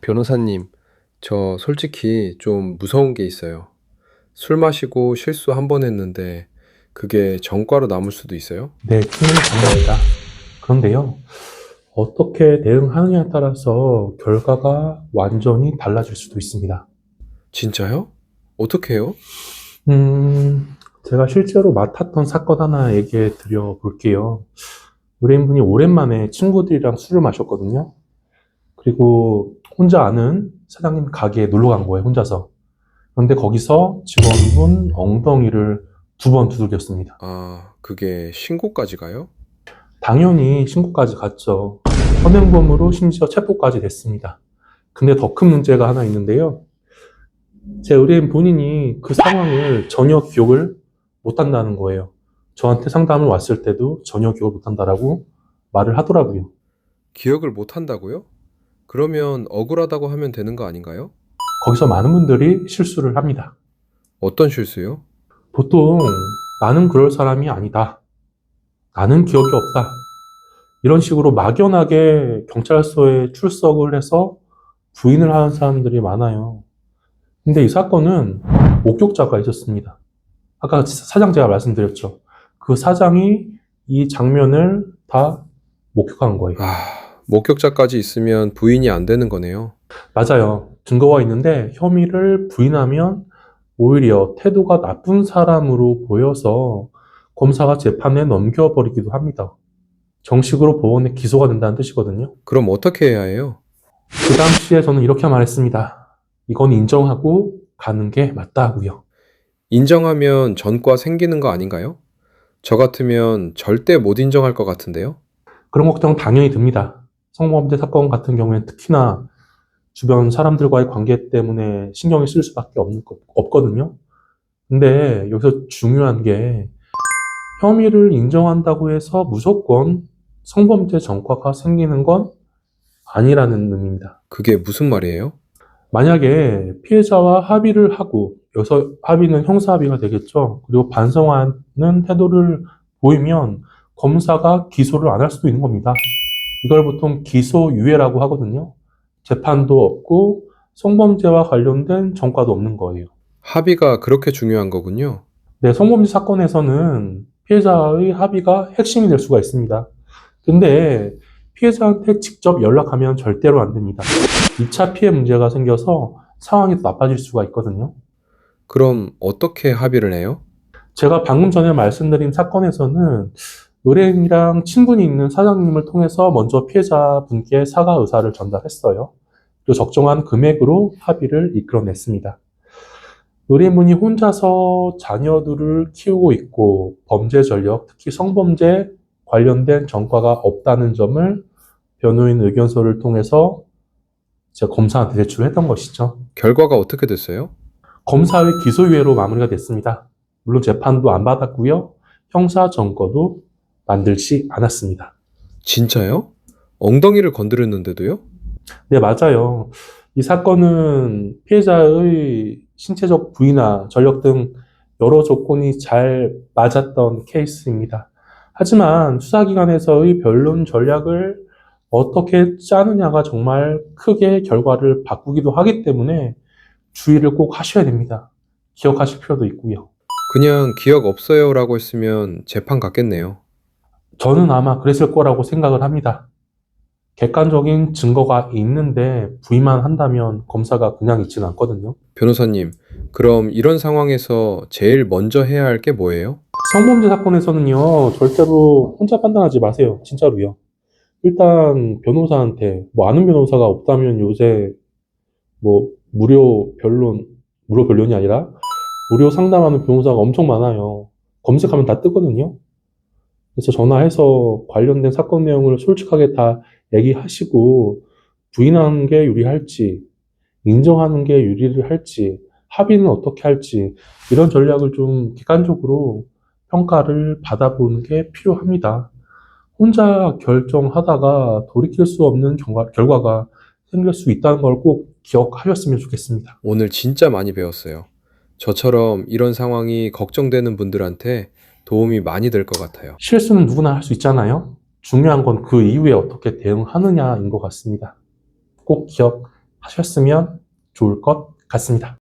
변호사님, 저 솔직히 좀 무서운 게 있어요. 술 마시고 실수 한 번 했는데 그게 전과로 남을 수도 있어요? 네, 충분히 가능합니다. 그런데요, 어떻게 대응하느냐에 따라서 결과가 완전히 달라질 수도 있습니다. 진짜요? 어떻게 해요? 음, 제가 실제로 맡았던 사건 하나 얘기해 드려 볼게요. 의뢰인분이 오랜만에 친구들이랑 술을 마셨거든요. 그리고 혼자 아는 사장님 가게에 놀러 간 거예요, 혼자서. 그런데 거기서 직원분 엉덩이를 2번 두들겼습니다. 아, 그게 신고까지 가요? 당연히 신고까지 갔죠. 현행범으로 심지어 체포까지 됐습니다. 근데 더 큰 문제가 하나 있는데요. 제 의뢰인 본인이 그 상황을 전혀 기억을 못한다는 거예요. 저한테 상담을 왔을 때도 전혀 기억을 못한다라고 말을 하더라고요. 기억을 못 한다고요? 그러면 억울하다고 하면 되는 거 아닌가요? 거기서 많은 분들이 실수를 합니다. 어떤 실수요? 보통 나는 그럴 사람이 아니다. 나는 기억이 없다. 이런 식으로 막연하게 경찰서에 출석을 해서 부인을 하는 사람들이 많아요. 근데 이 사건은 목격자가 있었습니다. 아까 사장 제가 말씀드렸죠. 그 사장이 이 장면을 다 목격한 거예요. 아, 목격자까지 있으면 부인이 안 되는 거네요. 맞아요. 증거가 있는데 혐의를 부인하면 오히려 태도가 나쁜 사람으로 보여서 검사가 재판에 넘겨버리기도 합니다. 정식으로 법원에 기소가 된다는 뜻이거든요. 그럼 어떻게 해야 해요? 그 당시에 저는 이렇게 말했습니다. 이건 인정하고 가는 게 맞다고요. 인정하면 전과 생기는 거 아닌가요? 저 같으면 절대 못 인정할 것 같은데요? 그런 걱정 당연히 듭니다. 성범죄 사건 같은 경우에는 특히나 주변 사람들과의 관계 때문에 신경이 쓸 수밖에 없거든요. 근데 여기서 중요한 게 혐의를 인정한다고 해서 무조건 성범죄 전과가 생기는 건 아니라는 의미입니다. 그게 무슨 말이에요? 만약에 피해자와 합의를 하고, 여기서 합의는 형사 합의가 되겠죠. 그리고 반성하는 태도를 보이면 검사가 기소를 안 할 수도 있는 겁니다. 이걸 보통 기소유예라고 하거든요. 재판도 없고 성범죄와 관련된 전과도 없는 거예요. 합의가 그렇게 중요한 거군요. 네, 성범죄 사건에서는 피해자의 합의가 핵심이 될 수가 있습니다. 근데 피해자한테 직접 연락하면 절대로 안 됩니다. 2차 피해 문제가 생겨서 상황이 더 나빠질 수가 있거든요. 그럼 어떻게 합의를 해요? 제가 방금 전에 말씀드린 사건에서는 의뢰인이랑 친분이 있는 사장님을 통해서 먼저 피해자분께 사과 의사를 전달했어요. 또 적정한 금액으로 합의를 이끌어냈습니다. 의뢰인분이 혼자서 자녀들을 키우고 있고 범죄 전력, 특히 성범죄 관련된 전과가 없다는 점을 변호인 의견서를 통해서 제가 검사한테 제출했던 것이죠. 결과가 어떻게 됐어요? 검사의 기소유예로 마무리가 됐습니다. 물론 재판도 안 받았고요. 형사 전과도 만들지 않았습니다. 진짜요? 엉덩이를 건드렸는데도요? 네, 맞아요. 이 사건은 피해자의 신체적 부위나 전력 등 여러 조건이 잘 맞았던 케이스입니다. 하지만 수사기관에서의 변론 전략을 어떻게 짜느냐가 정말 크게 결과를 바꾸기도 하기 때문에 주의를 꼭 하셔야 됩니다. 기억하실 필요도 있고요. 그냥 기억 없어요라고 했으면 재판 갔겠네요. 저는 아마 그랬을 거라고 생각을 합니다. 객관적인 증거가 있는데 부인만 한다면 검사가 그냥 있지는 않거든요. 변호사님, 그럼 이런 상황에서 제일 먼저 해야 할 게 뭐예요? 성범죄 사건에서는요, 절대로 혼자 판단하지 마세요. 진짜로요. 일단 변호사한테, 뭐 아는 변호사가 없다면 요새 뭐 무료 변론이 아니라 무료 상담하는 변호사가 엄청 많아요. 검색하면 다 뜨거든요. 그래서 전화해서 관련된 사건 내용을 솔직하게 다 얘기하시고 부인하는 게 유리할지, 인정하는 게 유리를 할지, 합의는 어떻게 할지 이런 전략을 좀 객관적으로 평가를 받아보는 게 필요합니다. 혼자 결정하다가 돌이킬 수 없는 결과가 생길 수 있다는 걸 꼭 기억하셨으면 좋겠습니다. 오늘 진짜 많이 배웠어요. 저처럼 이런 상황이 걱정되는 분들한테 도움이 많이 될 것 같아요. 실수는 누구나 할 수 있잖아요. 중요한 건 그 이후에 어떻게 대응하느냐인 것 같습니다. 꼭 기억해 하셨으면 좋을 것 같습니다.